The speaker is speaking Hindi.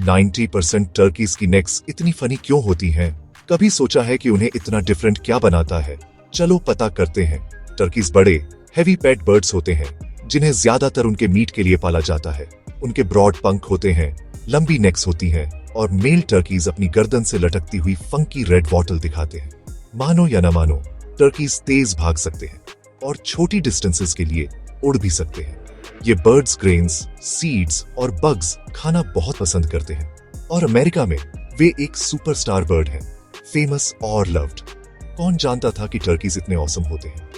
90% टर्कीज की नेक्स इतनी फनी क्यों होती हैं? कभी सोचा है कि उन्हें इतना डिफरेंट क्या बनाता है? चलो पता करते हैं। टर्कीज बड़े हेवी पेट बर्ड्स होते हैं जिन्हें ज्यादातर उनके मीट के लिए पाला जाता है। उनके ब्रॉड पंख होते हैं, लंबी नेक्स होती हैं और मेल टर्कीज अपनी गर्दन से लटकती हुई फंकी रेड वॉटल दिखाते हैं। मानो या न मानो, टर्कीज तेज भाग सकते हैं और छोटी डिस्टेंसेस के लिए उड़ भी सकते हैं। ये बर्ड्स ग्रेन्स, सीड्स और बग्स खाना बहुत पसंद करते हैं और अमेरिका में वे एक सुपरस्टार बर्ड हैं, फेमस और लव्ड। कौन जानता था कि टर्कीज इतने ऑसम होते हैं।